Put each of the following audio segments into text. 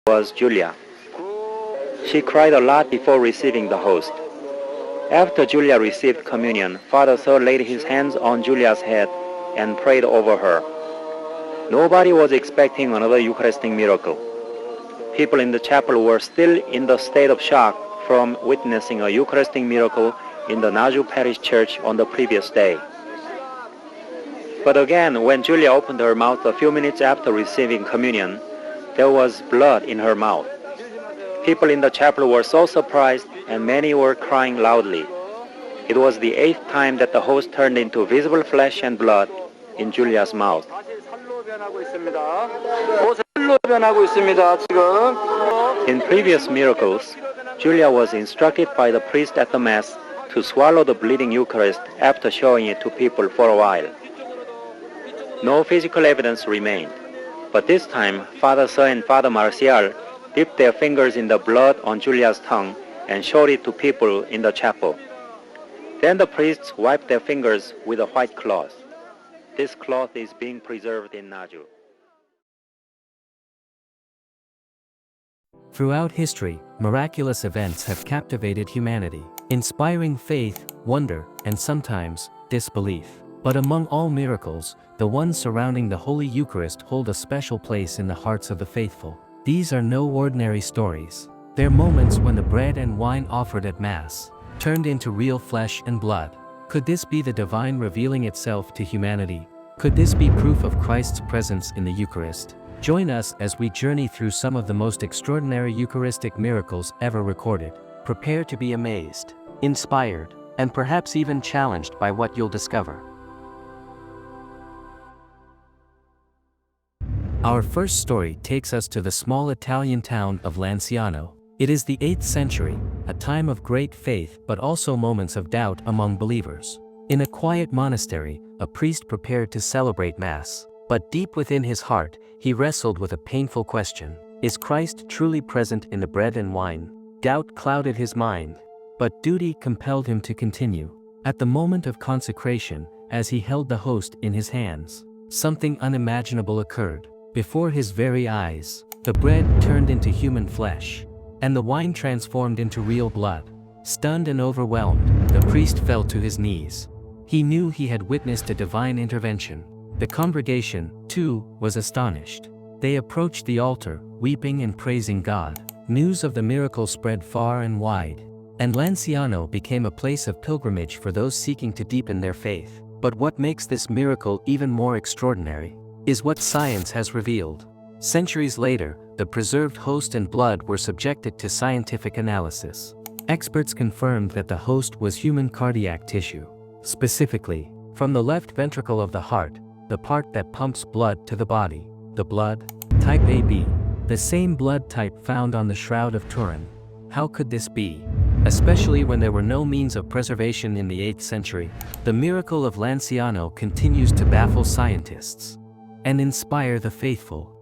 was Julia. She cried a lot before receiving the host. After Julia received communion, Father Sir laid his hands on Julia's head and prayed over her. Nobody was expecting another Eucharistic miracle. People in the chapel were still in the state of shock from witnessing a Eucharistic miracle in the Naju parish church on the previous day. But again, when Julia opened her mouth a few minutes after receiving communion, there was blood in her mouth. People in the chapel were so surprised, and many were crying loudly. It was the 8th time that the host turned into visible flesh and blood in Julia's mouth. In previous miracles, Julia was instructed by the priest at the Mass to swallow the bleeding Eucharist after showing it to people for a while. No physical evidence remained, but this time Father Sir and Father Marcial dipped their fingers in the blood on Julia's tongue and showed it to people in the chapel. Then the priests wiped their fingers with a white cloth. This cloth is being preserved in Naju. Throughout history, miraculous events have captivated humanity, inspiring faith, wonder, and sometimes disbelief. But among all miracles, the ones surrounding the Holy Eucharist hold a special place in the hearts of the faithful. These are no ordinary stories. They're moments when the bread and wine offered at Mass turned into real flesh and blood. Could this be the divine revealing itself to humanity? Could this be proof of Christ's presence in the Eucharist? Join us as we journey through some of the most extraordinary Eucharistic miracles ever recorded. Prepare to be amazed, inspired, and perhaps even challenged by what you'll discover. Our first story takes us to the small Italian town of Lanciano. It is the 8th century, a time of great faith but also moments of doubt among believers. In a quiet monastery, a priest prepared to celebrate Mass. But deep within his heart, he wrestled with a painful question. Is Christ truly present in the bread and wine? Doubt clouded his mind, but duty compelled him to continue. At the moment of consecration, as he held the host in his hands, something unimaginable occurred. Before his very eyes, the bread turned into human flesh, and the wine transformed into real blood. Stunned and overwhelmed, the priest fell to his knees. He knew he had witnessed a divine intervention. The congregation, too, was astonished. They approached the altar, weeping and praising God. News of the miracle spread far and wide, and Lanciano became a place of pilgrimage for those seeking to deepen their faith. But what makes this miracle even more extraordinary is what science has revealed. Centuries later, the preserved host and blood were subjected to scientific analysis. Experts confirmed that the host was human cardiac tissue. Specifically, from the left ventricle of the heart, the part that pumps blood to the body. The blood, type AB, the same blood type found on the Shroud of Turin. How could this be? Especially when there were no means of preservation in the 8th century, the miracle of Lanciano continues to baffle scientists and inspire the faithful.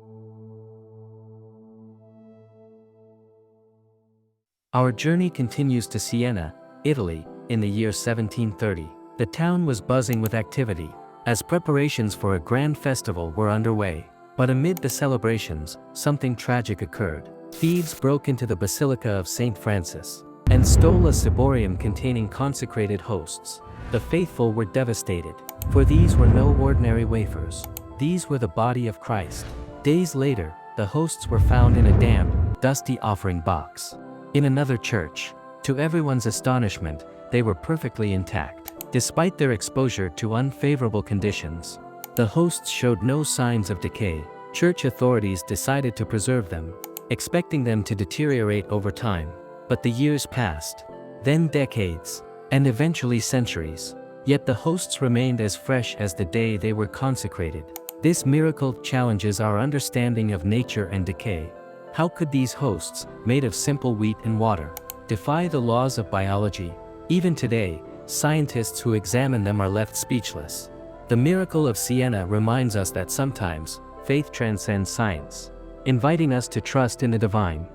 Our journey continues to Siena, Italy, in the year 1730. The town was buzzing with activity, as preparations for a grand festival were underway. But amid the celebrations, something tragic occurred. Thieves broke into the Basilica of St. Francis and stole a ciborium containing consecrated hosts. The faithful were devastated, for these were no ordinary wafers. These were the body of Christ. Days later, the hosts were found in a damp, dusty offering box. In another church, to everyone's astonishment, they were perfectly intact. Despite their exposure to unfavorable conditions, the hosts showed no signs of decay. Church authorities decided to preserve them, expecting them to deteriorate over time. But the years passed, then decades, and eventually centuries. Yet the hosts remained as fresh as the day they were consecrated. This miracle challenges our understanding of nature and decay. How could these hosts, made of simple wheat and water, defy the laws of biology? Even today, scientists who examine them are left speechless. The miracle of Siena reminds us that sometimes, faith transcends science, inviting us to trust in the divine.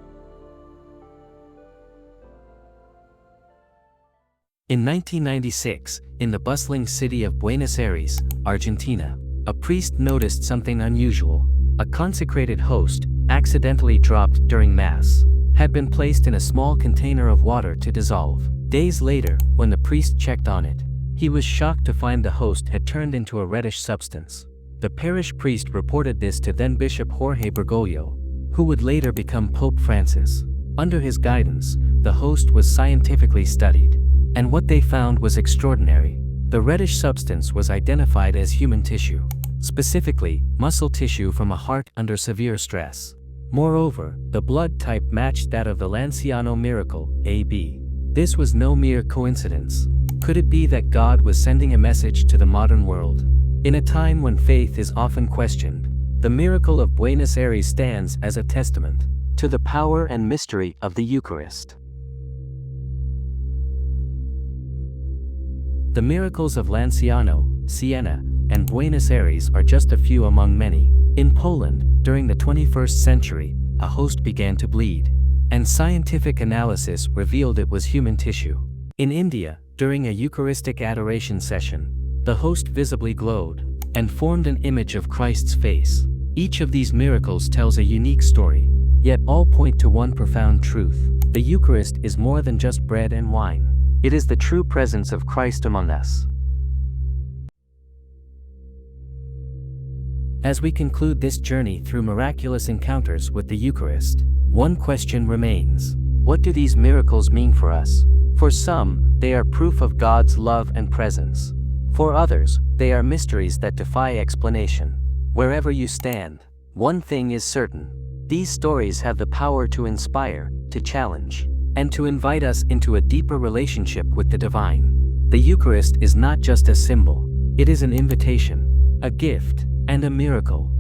In 1996, in the bustling city of Buenos Aires, Argentina, a priest noticed something unusual. A consecrated host, accidentally dropped during Mass, had been placed in a small container of water to dissolve. Days later, when the priest checked on it, he was shocked to find the host had turned into a reddish substance. The parish priest reported this to then Bishop Jorge Bergoglio, who would later become Pope Francis. Under his guidance, the host was scientifically studied, and what they found was extraordinary. The reddish substance was identified as human tissue, specifically muscle tissue from a heart under severe stress. Moreover, the blood type matched that of the Lanciano miracle, AB. This was no mere coincidence. Could it be that God was sending a message to the modern world? In a time when faith is often questioned, the miracle of Buenos Aires stands as a testament to the power and mystery of the Eucharist. The miracles of Lanciano, Siena, and Buenos Aires are just a few among many. In Poland, during the 21st century, a host began to bleed, and scientific analysis revealed it was human tissue. In India, during a Eucharistic adoration session, the host visibly glowed and formed an image of Christ's face. Each of these miracles tells a unique story, yet all point to one profound truth. The Eucharist is more than just bread and wine. It is the true presence of Christ among us. As we conclude this journey through miraculous encounters with the Eucharist, one question remains. What do these miracles mean for us? For some, they are proof of God's love and presence. For others, they are mysteries that defy explanation. Wherever you stand, one thing is certain. These stories have the power to inspire, to challenge, and to invite us into a deeper relationship with the divine. The Eucharist is not just a symbol. It is an invitation, a gift, and a miracle.